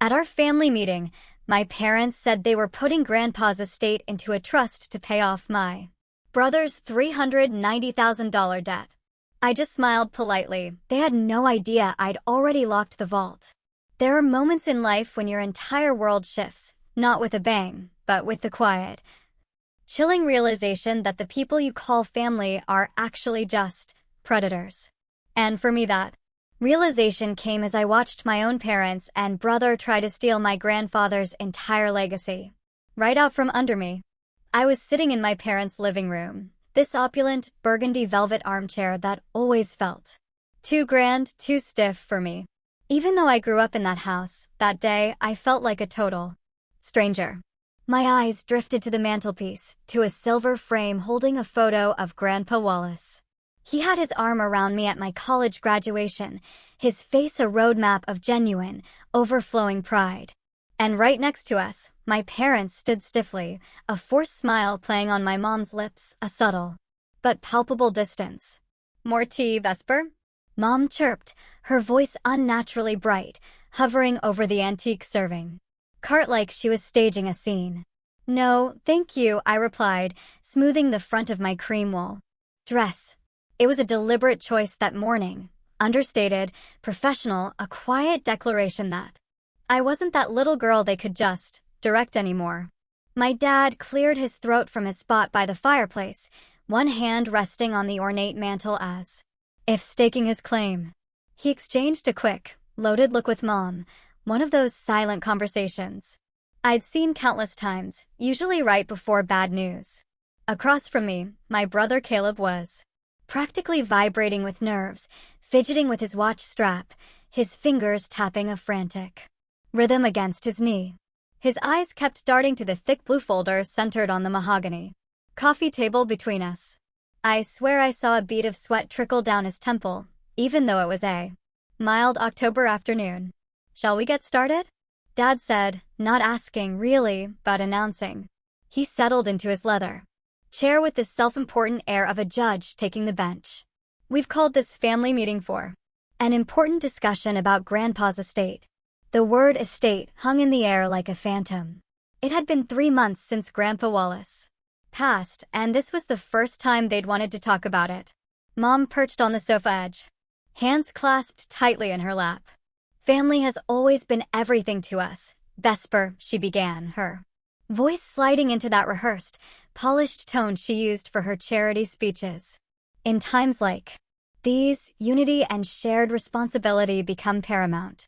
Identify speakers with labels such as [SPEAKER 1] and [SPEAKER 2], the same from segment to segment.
[SPEAKER 1] At our family meeting, my parents said they were putting Grandpa's estate into a trust to pay off my brother's $390,000 debt. I just smiled politely. They had no idea I'd already locked the vault. There are moments in life when your entire world shifts, not with a bang, but with the quiet, chilling realization that the people you call family are actually just predators. And for me, that realization came as I watched my own parents and brother try to steal my grandfather's entire legacy right out from under me. I was sitting in my parents' living room, this opulent burgundy velvet armchair that always felt too grand, too stiff for me. Even though I grew up in that house, that day I felt like a total stranger. My eyes drifted to the mantelpiece, to a silver frame holding a photo of Grandpa Wallace. He had his arm around me at my college graduation, his face a roadmap of genuine, overflowing pride. And right next to us, my parents stood stiffly, a forced smile playing on my mom's lips, a subtle but palpable distance. "More tea, Vesper?" Mom chirped, her voice unnaturally bright, hovering over the antique serving cart like she was staging a scene. "No, thank you," I replied, smoothing the front of my cream wool dress. It was a deliberate choice that morning, understated, professional, a quiet declaration that I wasn't that little girl they could just direct anymore. My dad cleared his throat from his spot by the fireplace, one hand resting on the ornate mantel as if staking his claim. He exchanged a quick, loaded look with Mom, one of those silent conversations I'd seen countless times, usually right before bad news. Across from me, my brother Caleb was practically vibrating with nerves, fidgeting with his watch strap, his fingers tapping a frantic rhythm against his knee. His eyes kept darting to the thick blue folder centered on the mahogany coffee table between us. I swear I saw a bead of sweat trickle down his temple, even though it was a mild October afternoon. "Shall we get started?" Dad said, not asking really, but announcing. He settled into his leather chair with the self-important air of a judge taking the bench. "We've called this family meeting for an important discussion about Grandpa's estate." The word estate hung in the air like a phantom. It had been 3 months since Grandpa Wallace passed, and this was the first time they'd wanted to talk about it. Mom perched on the sofa edge, hands clasped tightly in her lap. "Family has always been everything to us, Vesper," she began, her voice sliding into that rehearsed, polished tone she used for her charity speeches. "In times like these, unity and shared responsibility become paramount."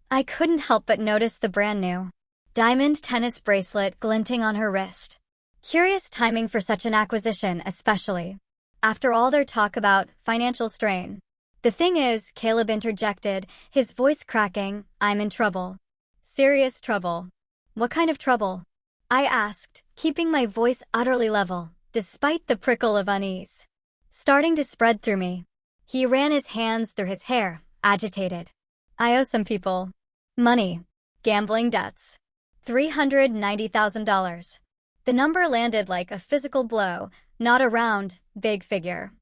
[SPEAKER 1] I couldn't help but notice the brand new diamond tennis bracelet glinting on her wrist. Curious timing for such an acquisition, especially after all their talk about financial strain. "The thing is," Caleb interjected, his voice cracking, "I'm in trouble." "Serious trouble? What kind of trouble?" I asked, keeping my voice utterly level, despite the prickle of unease starting to spread through me. He ran his hands through his hair, agitated. "I owe some people money. Gambling debts. $390,000. The number landed like a physical blow, not a round, big figure,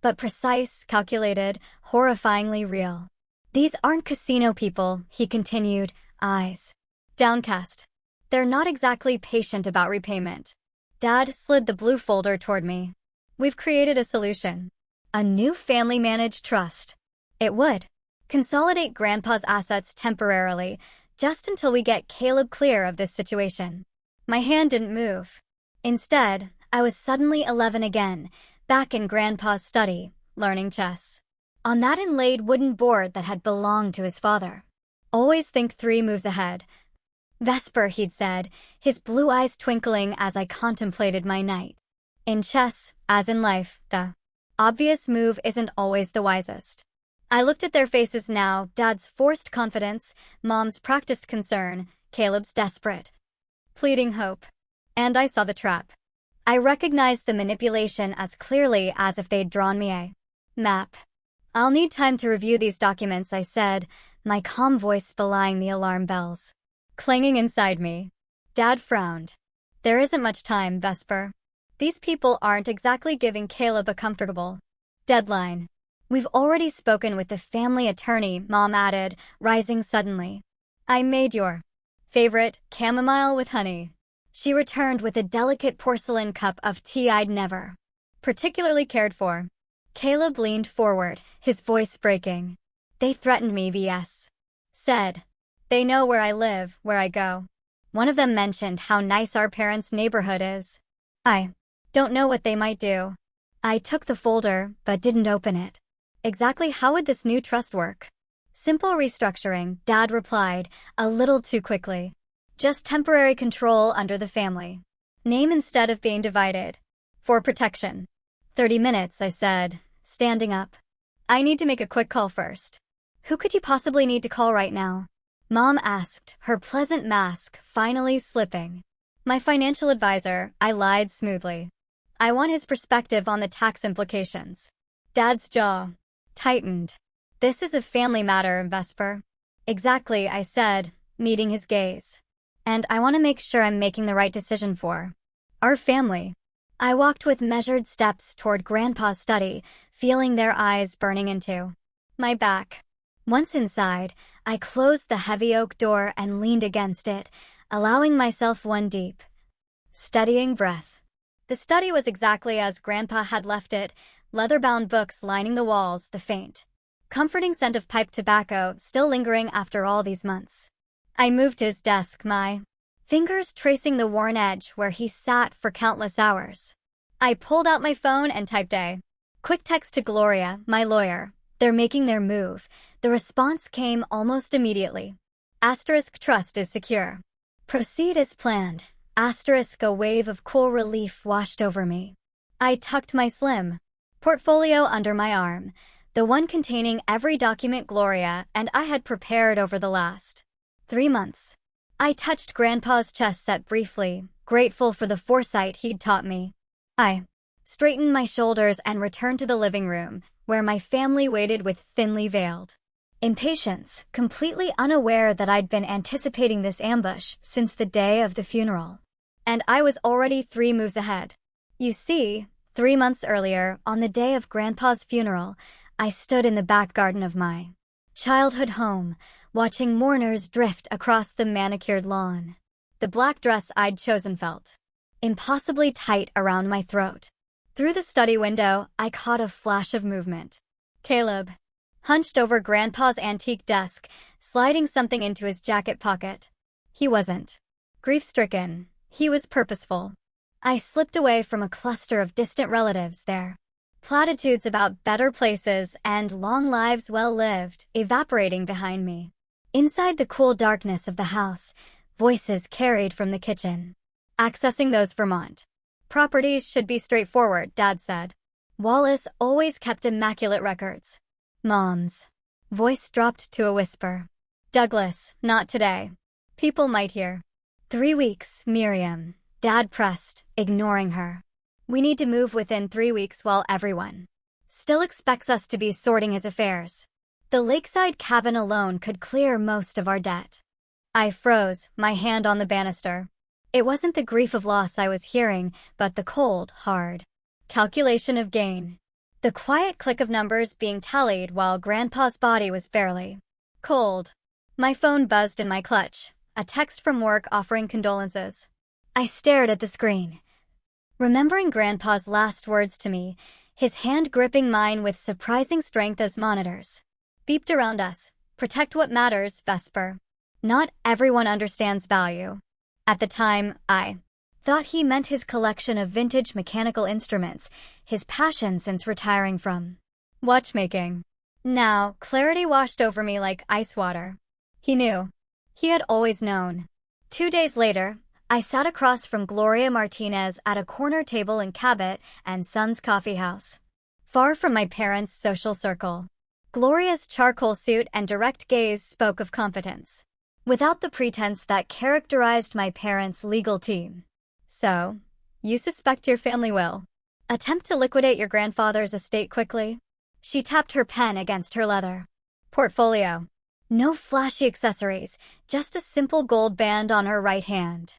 [SPEAKER 1] but precise, calculated, horrifyingly real. "These aren't casino people," he continued, eyes downcast. "They're not exactly patient about repayment." Dad slid the blue folder toward me. "We've created a solution. A new family-managed trust. It would consolidate Grandpa's assets temporarily, just until we get Caleb clear of this situation." My hand didn't move. Instead, I was suddenly 11 again, back in Grandpa's study, learning chess. On that inlaid wooden board that had belonged to his father. "Always think 3 moves ahead, Vesper," he'd said, his blue eyes twinkling as I contemplated my knight. In chess, as in life, the obvious move isn't always the wisest. I looked at their faces now, Dad's forced confidence, Mom's practiced concern, Caleb's desperate, pleading hope. And I saw the trap. I recognized the manipulation as clearly as if they'd drawn me a map. "I'll need time to review these documents," I said, my calm voice belying the alarm bells clanging inside me. Dad frowned. "There isn't much time, Vesper. These people aren't exactly giving Caleb a comfortable deadline." "We've already spoken with the family attorney," Mom added, rising suddenly. "I made your Favorite, chamomile with honey. She returned with a delicate porcelain cup of tea I'd never particularly cared for. Caleb leaned forward, his voice breaking. They threatened me, VS. Said. They know where I live, where I go. One of them mentioned how nice our parents' neighborhood is. I don't know what they might do. I took the folder, but didn't open it. Exactly how would this new trust work? Simple restructuring, Dad replied, a little too quickly. Just temporary control under the family name instead of being divided. For protection. 30 minutes, I said, standing up. I need to make a quick call first. Who could you possibly need to call right now? Mom asked, her pleasant mask finally slipping. My financial advisor, I lied smoothly. I want his perspective on the tax implications. Dad's jaw tightened. This is a family matter, Vesper. Exactly, I said, meeting his gaze. And I want to make sure I'm making the right decision for our family. I walked with measured steps toward Grandpa's study, feeling their eyes burning into my back. Once inside, I closed the heavy oak door and leaned against it, allowing myself one deep, steadying breath. The study was exactly as Grandpa had left it, leather-bound books lining the walls, the faint, comforting scent of pipe tobacco still lingering after all these months. I moved his desk, my fingers tracing the worn edge where he sat for countless hours. I pulled out my phone and typed a quick text to Gloria, my lawyer. They're making their move. The response came almost immediately. Asterisk trust is secure. Proceed as planned. Asterisk a wave of cool relief washed over me. I tucked my slim portfolio under my arm, the one containing every document Gloria and I had prepared over the last 3 months. I touched Grandpa's chest set briefly, grateful for the foresight he'd taught me. I straightened my shoulders and returned to the living room, where my family waited with thinly veiled impatience, completely unaware that I'd been anticipating this ambush since the day of the funeral. And I was already 3 moves ahead. You see, 3 months earlier, on the day of Grandpa's funeral, I stood in the back garden of my childhood home, watching mourners drift across the manicured lawn. The black dress I'd chosen felt impossibly tight around my throat. Through the study window, I caught a flash of movement. Caleb hunched over Grandpa's antique desk, sliding something into his jacket pocket. He wasn't grief-stricken. He was purposeful. I slipped away from a cluster of distant relatives there. Platitudes about better places and long lives well lived evaporating behind me. Inside the cool darkness of the house, voices carried from the kitchen. Accessing those Vermont properties should be straightforward, Dad said. Wallace always kept immaculate records. Mom's voice dropped to a whisper. Douglas, not today. People might hear. 3 weeks, Miriam. Dad pressed, ignoring her. We need to move within 3 weeks while everyone still expects us to be sorting his affairs. The lakeside cabin alone could clear most of our debt. I froze, my hand on the banister. It wasn't the grief of loss I was hearing, but the cold, hard calculation of gain. The quiet click of numbers being tallied while Grandpa's body was barely cold. My phone buzzed in my clutch, a text from work offering condolences. I stared at the screen, remembering Grandpa's last words to me, his hand gripping mine with surprising strength as monitors beeped around us. Protect what matters, Vesper. Not everyone understands value. At the time, I thought he meant his collection of vintage mechanical instruments, his passion since retiring from watchmaking. Now, clarity washed over me like ice water. He knew. He had always known. 2 days later, I sat across from Gloria Martinez at a corner table in Cabot and Sons Coffee House. Far from my parents' social circle. Gloria's charcoal suit and direct gaze spoke of competence, without the pretense that characterized my parents' legal team. So, you suspect your family will attempt to liquidate your grandfather's estate quickly? She tapped her pen against her leather portfolio. No flashy accessories, just a simple gold band on her right hand.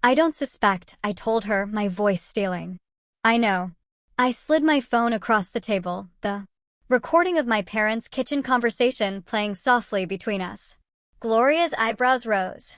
[SPEAKER 1] I don't suspect, I told her, my voice stealing. I know. I slid my phone across the table, the recording of my parents' kitchen conversation playing softly between us. Gloria's eyebrows rose.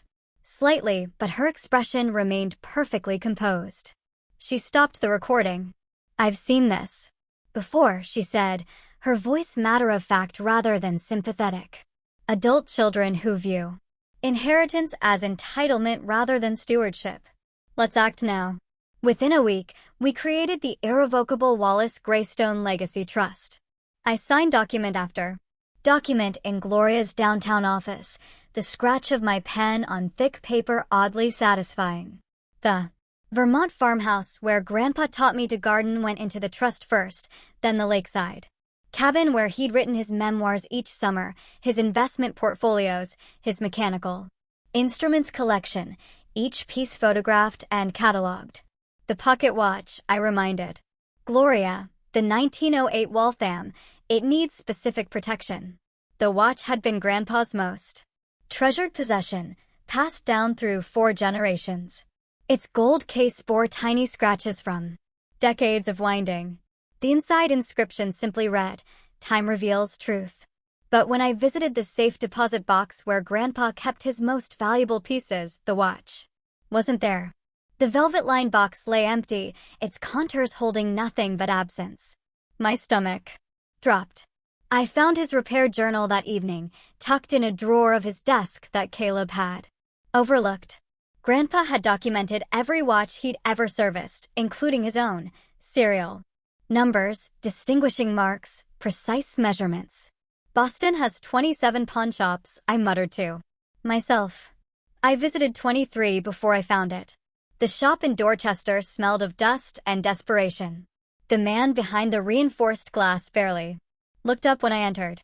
[SPEAKER 1] Slightly, but her expression remained perfectly composed. She stopped the recording. "I've seen this before," she said, her voice matter-of-fact rather than sympathetic. "Adult children who view inheritance as entitlement rather than stewardship. Let's act now." Within a week, we created the irrevocable Wallace Greystone Legacy Trust. I signed document after document in Gloria's downtown office, the scratch of my pen on thick paper oddly satisfying. The Vermont farmhouse where Grandpa taught me to garden went into the trust first, then the lakeside cabin where he'd written his memoirs each summer, his investment portfolios, his mechanical instruments collection, each piece photographed and cataloged. The pocket watch, I reminded Gloria, the 1908 Waltham, it needs specific protection. The watch had been Grandpa's most treasured possession, passed down through 4 generations. Its gold case bore tiny scratches from decades of winding. The inside inscription simply read, "Time reveals truth." But when I visited the safe deposit box where Grandpa kept his most valuable pieces, the watch wasn't there. The velvet-lined box lay empty, its contours holding nothing but absence. My stomach dropped. I found his repair journal that evening, tucked in a drawer of his desk that Caleb had overlooked. Grandpa had documented every watch he'd ever serviced, including his own, serial numbers, distinguishing marks, precise measurements. "Boston has 27 pawn shops," I muttered to myself. I visited 23 before I found it. The shop in Dorchester smelled of dust and desperation. The man behind the reinforced glass barely looked up when I entered.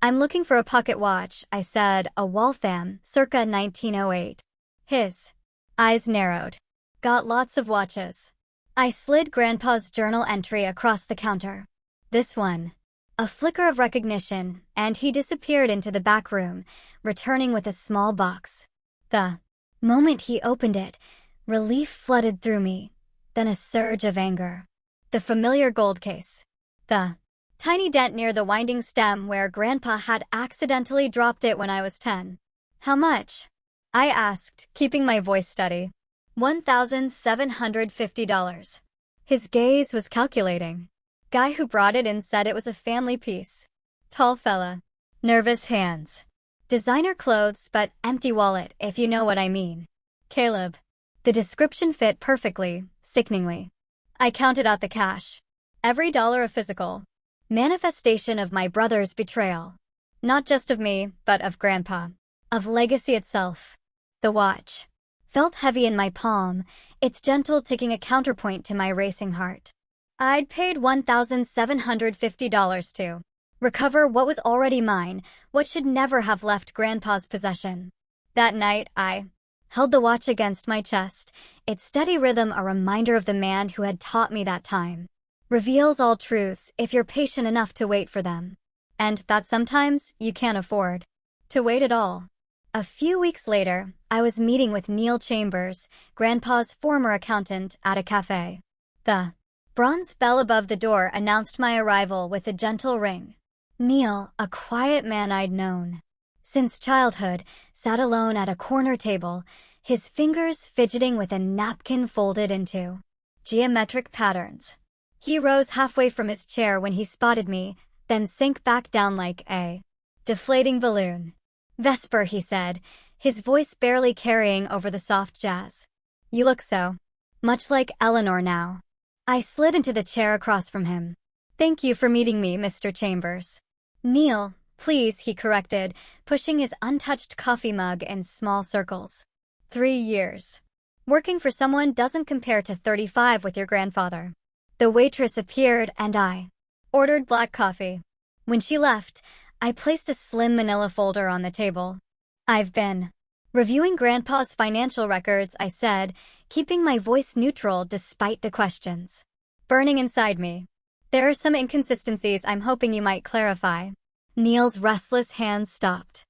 [SPEAKER 1] "I'm looking for a pocket watch," I said, "a Waltham, circa 1908. His eyes narrowed. "Got lots of watches." I slid Grandpa's journal entry across the counter. "This one." A flicker of recognition, and he disappeared into the back room, returning with a small box. The moment he opened it, relief flooded through me, then a surge of anger. The familiar gold case. The tiny dent near the winding stem where Grandpa had accidentally dropped it when I was 10. "How much?" I asked, keeping my voice steady. $1,750. His gaze was calculating. Guy who brought it in said it was a family piece. Tall fella. Nervous hands. Designer clothes but empty wallet, if you know what I mean. Caleb. The description fit perfectly, sickeningly. I counted out the cash. Every dollar a physical manifestation of my brother's betrayal. Not just of me, but of Grandpa. Of legacy itself. The watch felt heavy in my palm, its gentle ticking a counterpoint to my racing heart. I'd paid $1,750 to recover what was already mine, what should never have left Grandpa's possession. That night, I held the watch against my chest, its steady rhythm a reminder of the man who had taught me that time reveals all truths if you're patient enough to wait for them. And that sometimes you can't afford to wait at all. A few weeks later, I was meeting with Neil Chambers, Grandpa's former accountant, at a cafe. The bronze bell above the door announced my arrival with a gentle ring. Neil, a quiet man I'd known since childhood, sat alone at a corner table, his fingers fidgeting with a napkin folded into geometric patterns. He rose halfway from his chair when he spotted me, then sank back down like a deflating balloon. "Vesper," he said, his voice barely carrying over the soft jazz. "You look so much like Eleanor now." I slid into the chair across from him. "Thank you for meeting me, Mr. Chambers." "Neil, please," he corrected, pushing his untouched coffee mug in small circles. 3 years. Working for someone doesn't compare to 35 with your grandfather. The waitress appeared and I ordered black coffee. When she left, I placed a slim manila folder on the table. "I've been reviewing Grandpa's financial records," I said, keeping my voice neutral despite the questions burning inside me. "There are some inconsistencies I'm hoping you might clarify." Neil's restless hands stopped.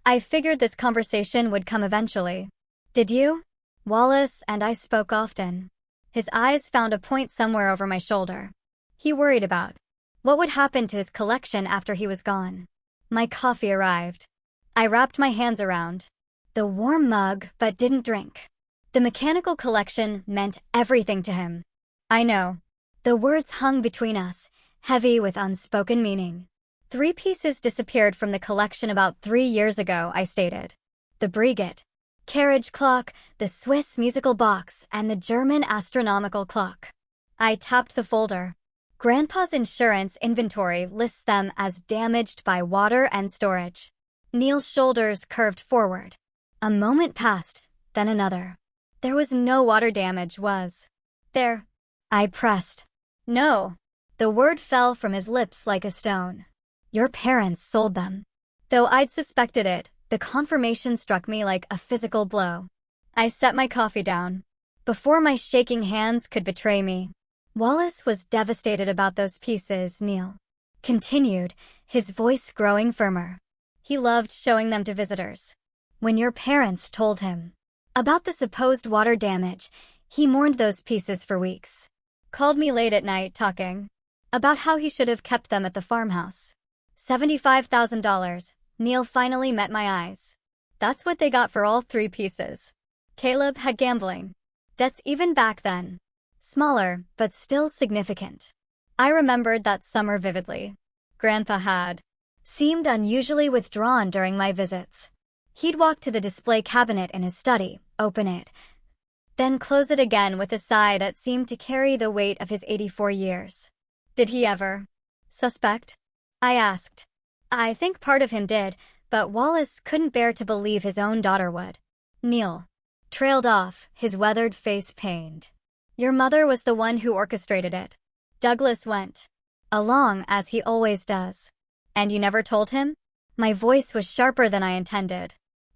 [SPEAKER 1] "I figured this conversation would come eventually." "Did you?" Wallace and I spoke often. His eyes found a point somewhere over my shoulder. He worried about what would happen to his collection after he was gone. My coffee arrived. I wrapped my hands around the warm mug but didn't drink. The mechanical collection meant everything to him. I know. The words hung between us, heavy with unspoken meaning. 3 pieces disappeared from the collection about 3 years ago, I stated. The Breguet carriage clock, the Swiss musical box, and the German astronomical clock. I tapped the folder. Grandpa's insurance inventory lists them as damaged by water and storage. Neil's shoulders curved forward. A moment passed, then another. There was no water damage, was there? I pressed. No. The word fell from his lips like a stone. Your parents sold them. Though I'd suspected it, the confirmation struck me like a physical blow. I set my coffee down. Before my shaking hands could betray me, Wallace was devastated about those pieces, Neil continued, his voice growing firmer. He loved showing them to visitors. When your parents told him about the supposed water damage, he mourned those pieces for weeks. Called me late at night talking about how he should have kept them at the farmhouse. $75,000. Neil finally met my eyes. That's what they got for all 3 pieces. Caleb had gambling debts even back then. Smaller, but still significant. I remembered that summer vividly. Grandpa had seemed unusually withdrawn during my visits. He'd walk to the display cabinet in his study, open it, then close it again with a sigh that seemed to carry the weight of his 84 years. Did he ever suspect? I asked. I think part of him did, but Wallace couldn't bear to believe his own daughter would. Neil trailed off, his weathered face pained. Your mother was the one who orchestrated it. Douglas went along as he always does. And you never told him? My voice was sharper than I intended.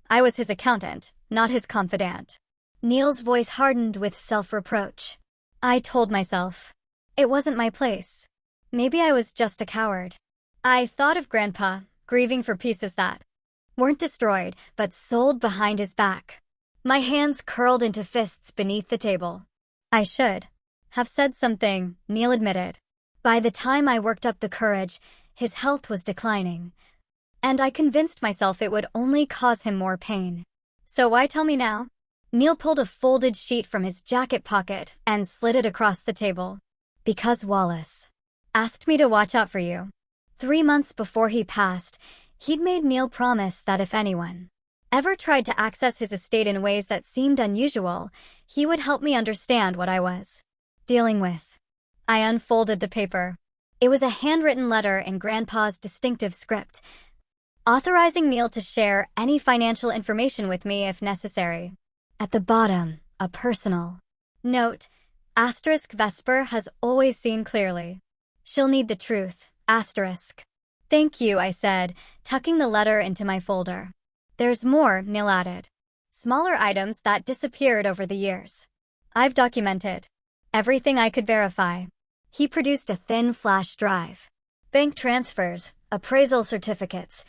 [SPEAKER 1] I was his accountant, not his confidant. Neil's voice hardened with self-reproach. I told myself. It wasn't my place. Maybe I was just a coward. I thought of Grandpa, grieving for pieces that weren't destroyed, but sold behind his back. My hands curled into fists beneath the table. I should have said something, Neil admitted. By the time I worked up the courage, his health was declining, and I convinced myself it would only cause him more pain. So why tell me now? Neil pulled a folded sheet from his jacket pocket and slid it across the table. Because Wallace asked me to watch out for you. 3 months before he passed, he'd made Neil promise that if anyone ever tried to access his estate in ways that seemed unusual, he would help me understand what I was dealing with. I unfolded the paper. It was a handwritten letter in Grandpa's distinctive script, authorizing Neil to share any financial information with me if necessary. At the bottom, a personal note. *Vesper has always seen clearly. She'll need the truth. *. Thank you, I said, tucking the letter into my folder. There's more, Neil added. Smaller items that disappeared over the years. I've documented everything I could verify. He produced a thin flash drive. Bank transfers, appraisal certificates,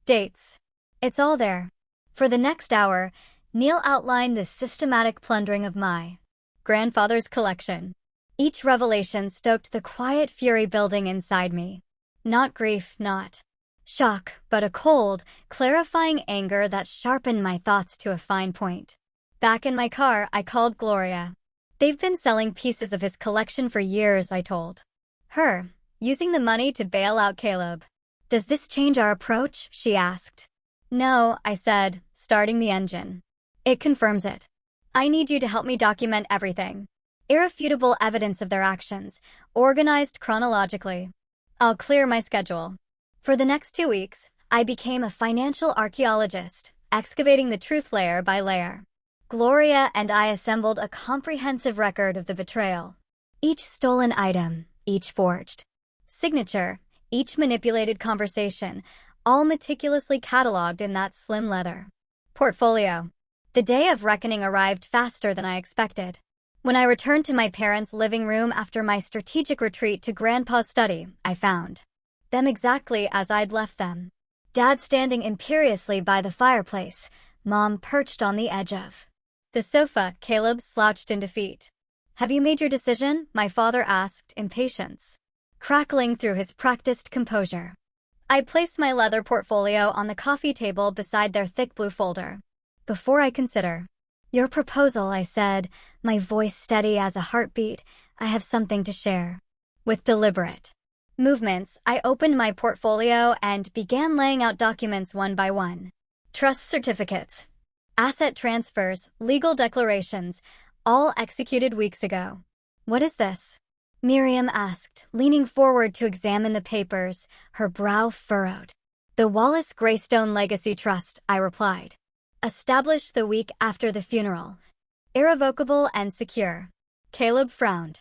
[SPEAKER 1] dates. It's all there. For the next hour, Neil outlined the systematic plundering of my grandfather's collection. Each revelation stoked the quiet fury building inside me. Not grief, not shock, but a cold, clarifying anger that sharpened my thoughts to a fine point. Back in my car, I called Gloria. They've been selling pieces of his collection for years, I told her, using the money to bail out Caleb. Does this change our approach? She asked. No, I said, starting the engine. It confirms it. I need you to help me document everything. Irrefutable evidence of their actions, organized chronologically. I'll clear my schedule. For the next 2 weeks, I became a financial archaeologist, excavating the truth layer by layer. Gloria and I assembled a comprehensive record of the betrayal. Each stolen item, each forged signature, each manipulated conversation, all meticulously cataloged in that slim leather portfolio. The day of reckoning arrived faster than I expected. When I returned to my parents' living room after my strategic retreat to Grandpa's study, I found them exactly as I'd left them. Dad standing imperiously by the fireplace, Mom perched on the edge of the sofa, Caleb slouched in defeat. Have you made your decision? My father asked, impatience crackling through his practiced composure. I placed my leather portfolio on the coffee table beside their thick blue folder. Before I consider your proposal, I said, my voice steady as a heartbeat, I have something to share. With deliberate movements, I opened my portfolio and began laying out documents one by one. Trust certificates, asset transfers, legal declarations, all executed weeks ago. What is this? Miriam asked, leaning forward to examine the papers, her brow furrowed. The Wallace Greystone Legacy Trust, I replied. Established the week after the funeral. Irrevocable and secure. Caleb frowned.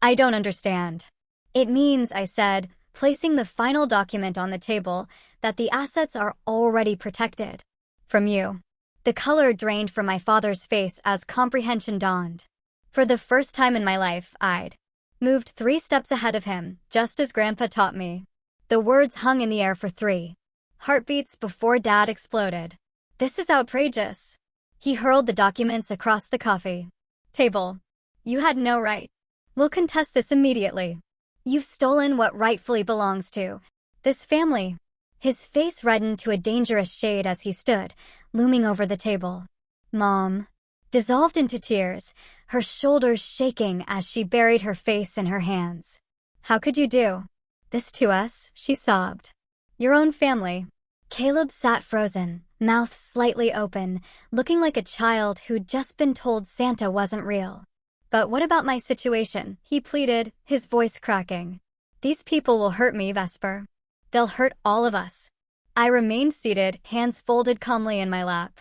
[SPEAKER 1] I don't understand. It means, I said, placing the final document on the table, that the assets are already protected. From you. The color drained from my father's face as comprehension dawned. For the first time in my life, I'd moved 3 steps ahead of him, just as Grandpa taught me. The words hung in the air for 3 heartbeats before Dad exploded. This is outrageous. He hurled the documents across the coffee table. You had no right. We'll contest this immediately. You've stolen what rightfully belongs to this family. His face reddened to a dangerous shade as he stood, looming over the table. Mom dissolved into tears, her shoulders shaking as she buried her face in her hands. How could you do this to us? She sobbed. Your own family. Caleb sat frozen, mouth slightly open, looking like a child who'd just been told Santa wasn't real. But what about my situation? He pleaded, his voice cracking. These people will hurt me, Vesper. They'll hurt all of us. I remained seated, hands folded calmly in my lap.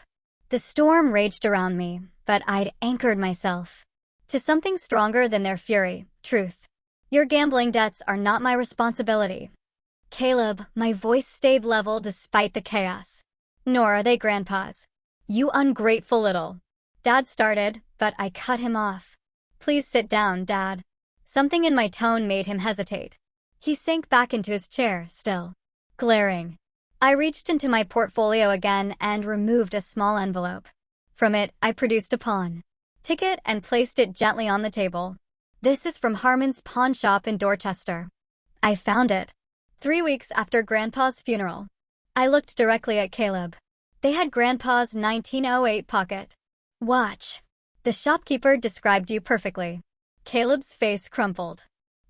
[SPEAKER 1] The storm raged around me, but I'd anchored myself to something stronger than their fury, truth. Your gambling debts are not my responsibility. Caleb, my voice stayed level despite the chaos. Nor are they Grandpa's. You ungrateful little. Dad started, but I cut him off. Please sit down, Dad. Something in my tone made him hesitate. He sank back into his chair, still glaring. I reached into my portfolio again and removed a small envelope. From it, I produced a pawn ticket and placed it gently on the table. This is from Harmon's pawn shop in Dorchester. I found it 3 weeks after Grandpa's funeral. I looked directly at Caleb. They had Grandpa's 1908 pocket watch. The shopkeeper described you perfectly. Caleb's face crumpled.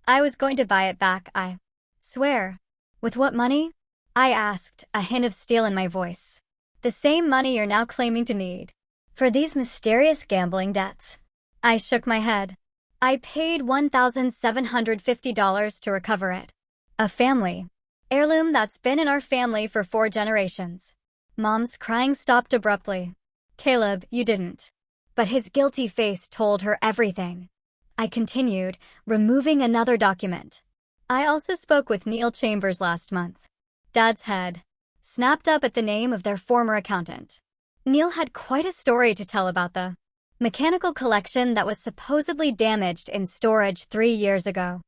[SPEAKER 1] I was going to buy it back, I swear. With what money? I asked, a hint of steel in my voice. The same money you're now claiming to need for these mysterious gambling debts. I shook my head. I paid $1,750 to recover it. A family heirloom that's been in our family for 4 generations. Mom's crying stopped abruptly. Caleb, you didn't. But his guilty face told her everything. I continued, removing another document. I also spoke with Neil Chambers last month. Dad's head snapped up at the name of their former accountant. Neil had quite a story to tell about the mechanical collection that was supposedly damaged in storage 3 years ago.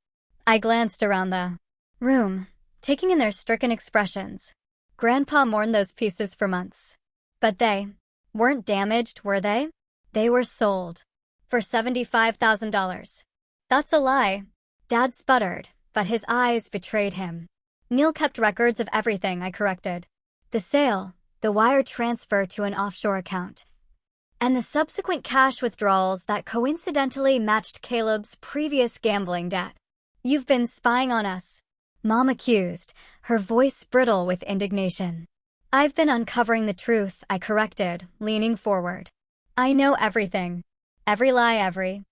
[SPEAKER 1] I glanced around the room, taking in their stricken expressions. Grandpa mourned those pieces for months. But they weren't damaged, were they? They were sold for $75,000. That's a lie. Dad sputtered, but his eyes betrayed him. Neil kept records of everything, I corrected. The sale, the wire transfer to an offshore account, and the subsequent cash withdrawals that coincidentally matched Caleb's previous gambling debt. You've been spying on us, Mom accused, her voice brittle with indignation. I've been uncovering the truth, I corrected, leaning forward. I know everything. Every lie, every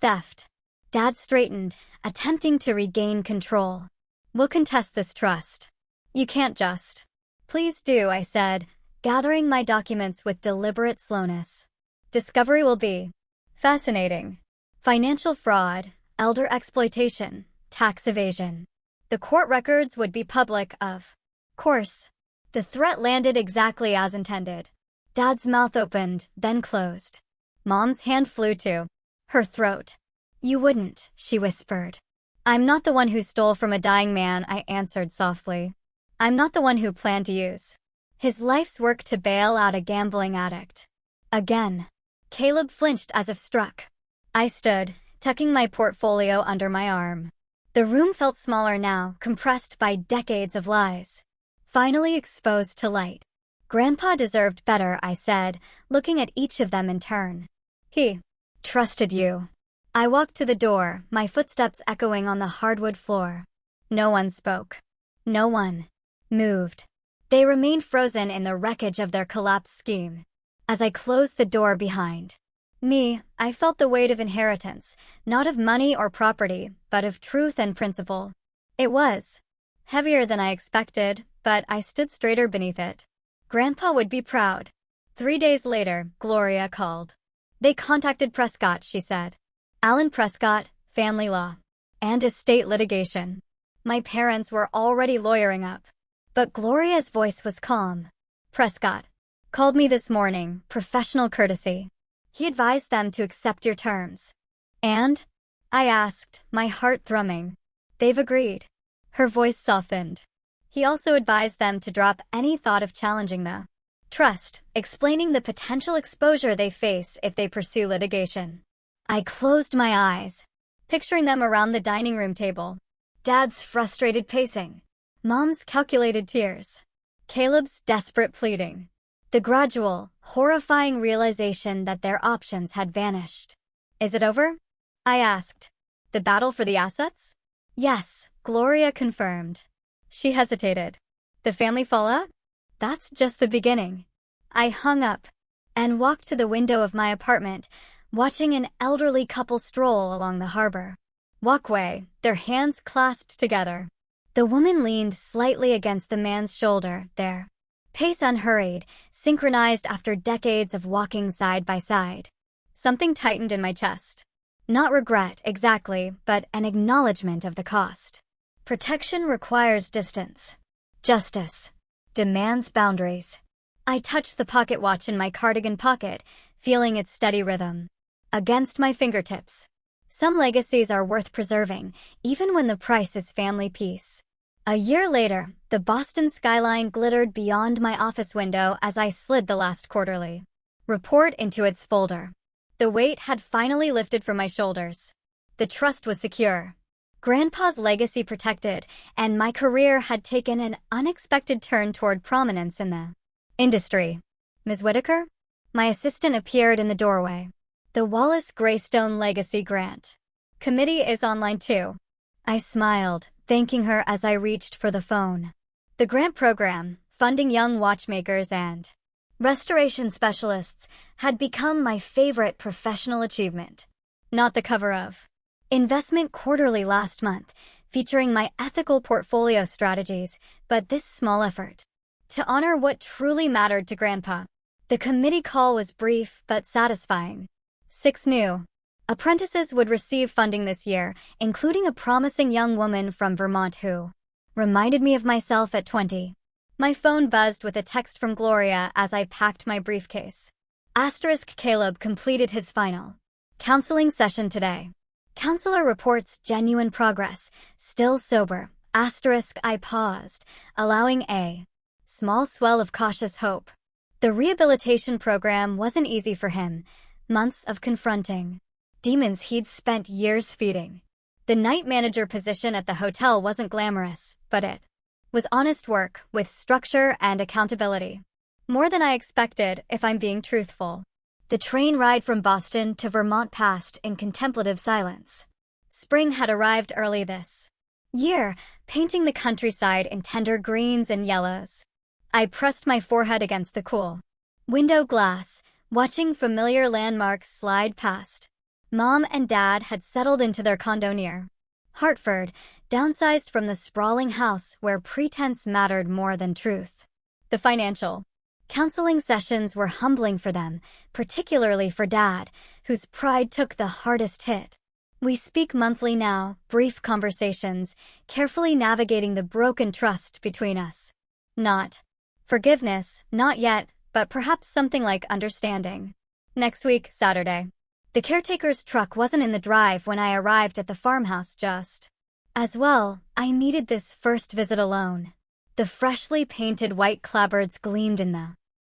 [SPEAKER 1] theft. Dad straightened, attempting to regain control. We'll contest this trust. You can't just. Please do, I said, gathering my documents with deliberate slowness. Discovery will be fascinating. Financial fraud, elder exploitation, tax evasion. The court records would be public, of course. The threat landed exactly as intended. Dad's mouth opened, then closed. Mom's hand flew to her throat. You wouldn't, she whispered. I'm not the one who stole from a dying man, I answered softly. I'm not the one who planned to use his life's work to bail out a gambling addict. Again. Caleb flinched as if struck. I stood, tucking my portfolio under my arm. The room felt smaller now, compressed by decades of lies. Finally exposed to light. Grandpa deserved better, I said, looking at each of them in turn. He trusted you. I walked to the door, my footsteps echoing on the hardwood floor. No one spoke. No one moved. They remained frozen in the wreckage of their collapsed scheme. As I closed the door behind me, I felt the weight of inheritance, not of money or property, but of truth and principle. It was heavier than I expected, but I stood straighter beneath it. Grandpa would be proud. 3 days later, Gloria called. They contacted Prescott, she said. Alan Prescott, family law, and estate litigation. My parents were already lawyering up. But Gloria's voice was calm. Prescott called me this morning, professional courtesy. He advised them to accept your terms. And? I asked, my heart thrumming. They've agreed. Her voice softened. He also advised them to drop any thought of challenging the trust, explaining the potential exposure they face if they pursue litigation. I closed my eyes, picturing them around the dining room table. Dad's frustrated pacing. Mom's calculated tears. Caleb's desperate pleading. The gradual, horrifying realization that their options had vanished. Is it over? I asked. The battle for the assets? Yes, Gloria confirmed. She hesitated. The family fallout? That's just the beginning. I hung up and walked to the window of my apartment, watching an elderly couple stroll along the harbor walkway, their hands clasped together. The woman leaned slightly against the man's shoulder, their pace unhurried, synchronized after decades of walking side by side. Something tightened in my chest. Not regret, exactly, but an acknowledgement of the cost. Protection requires distance. Justice demands boundaries. I touched the pocket watch in my cardigan pocket, feeling its steady rhythm against my fingertips. Some legacies are worth preserving, even when the price is family peace. A year later, the Boston skyline glittered beyond my office window as I slid the last quarterly report into its folder. The weight had finally lifted from my shoulders. The trust was secure. Grandpa's legacy protected, and my career had taken an unexpected turn toward prominence in the industry. Ms. Whitaker? My assistant appeared in the doorway. The Wallace Greystone Legacy Grant Committee is online too. I smiled, thanking her as I reached for the phone. The grant program, funding young watchmakers and restoration specialists, had become my favorite professional achievement. Not the cover of Investment Quarterly last month, featuring my ethical portfolio strategies, but this small effort to honor what truly mattered to Grandpa. The committee call was brief but satisfying. 6 new apprentices would receive funding this year, including a promising young woman from Vermont who reminded me of myself at 20. My phone buzzed with a text from Gloria as I packed my briefcase. Caleb completed his final counseling session today. Counselor reports genuine progress, still sober. I paused, allowing a small swell of cautious hope. The rehabilitation program wasn't easy for him. Months of confronting demons he'd spent years feeding. The night manager position at the hotel wasn't glamorous, but it was honest work with structure and accountability. More than I expected, if I'm being truthful. The train ride from Boston to Vermont passed in contemplative silence. Spring had arrived early this year, painting the countryside in tender greens and yellows. I pressed my forehead against the cool window glass, watching familiar landmarks slide past. Mom and Dad had settled into their condo near Hartford, downsized from the sprawling house where pretense mattered more than truth. The financial counseling sessions were humbling for them, particularly for Dad, whose pride took the hardest hit. We speak monthly now, brief conversations, carefully navigating the broken trust between us. Not forgiveness, not yet, but perhaps something like understanding. Next week, Saturday. The caretaker's truck wasn't in the drive when I arrived at the farmhouse just as well. I needed this first visit alone. The freshly painted white clapboards gleamed in the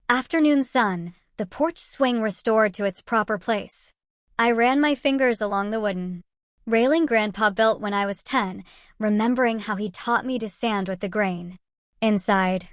[SPEAKER 1] afternoon sun, the porch swing restored to its proper place. I ran my fingers along the wooden railing Grandpa built when I was 10, remembering how he taught me to sand with the grain inside.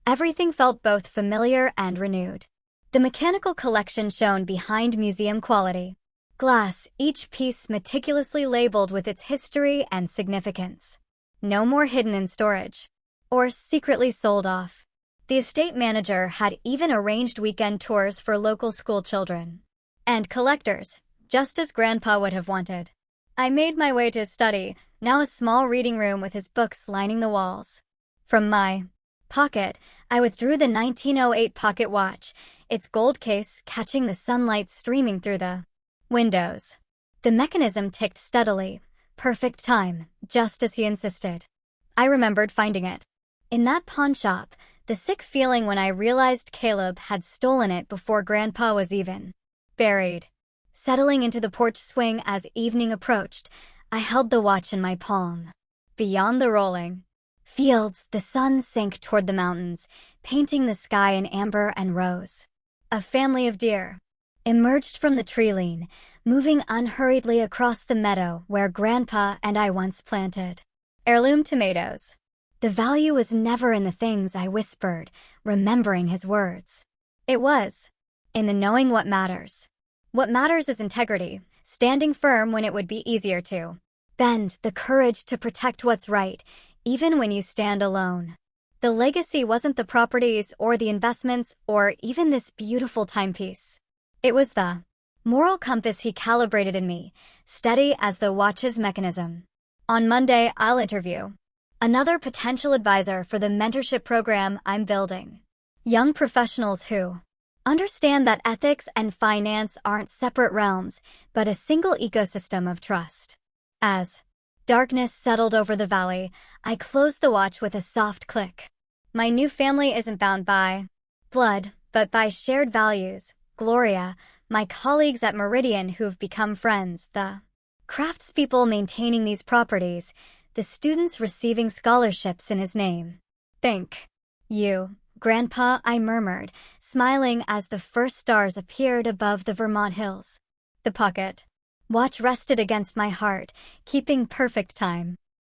[SPEAKER 1] Everything felt both familiar and renewed. The mechanical collection shone behind museum quality. Glass, each piece meticulously labeled with its history and significance. No more hidden in storage. Or secretly sold off. The estate manager had even arranged weekend tours for local school children. And collectors, just as Grandpa would have wanted. I made my way to his study, now a small reading room with his books lining the walls. From my pocket, I withdrew the 1908 pocket watch, its gold case catching the sunlight streaming through the windows. The mechanism ticked steadily, perfect time, just as he insisted. I remembered finding it. In that pawn shop, the sick feeling when I realized Caleb had stolen it before Grandpa was even buried. Settling into the porch swing as evening approached, I held the watch in my palm. Beyond the rolling fields, the sun sank toward the mountains, painting the sky in amber and rose. A family of deer emerged from the tree line, moving unhurriedly across the meadow where Grandpa and I once planted heirloom tomatoes. The value was never in the things I whispered, remembering his words. It was in the knowing what matters. What matters is integrity, standing firm when it would be easier to bend, the courage to protect what's right, even when you stand alone. The legacy wasn't the properties or the investments or even this beautiful timepiece. It was the moral compass he calibrated in me, steady as the watch's mechanism. On Monday, I'll interview another potential advisor for the mentorship program I'm building. Young professionals who understand that ethics and finance aren't separate realms, but a single ecosystem of trust. As darkness settled over the valley, I closed the watch with a soft click. My new family isn't bound by blood, but by shared values. Gloria, my colleagues at Meridian who've become friends, the craftspeople maintaining these properties, the students receiving scholarships in his name. Think. You, Grandpa, I murmured, smiling as the first stars appeared above the Vermont hills. The pocket watch rested against my heart, keeping perfect time.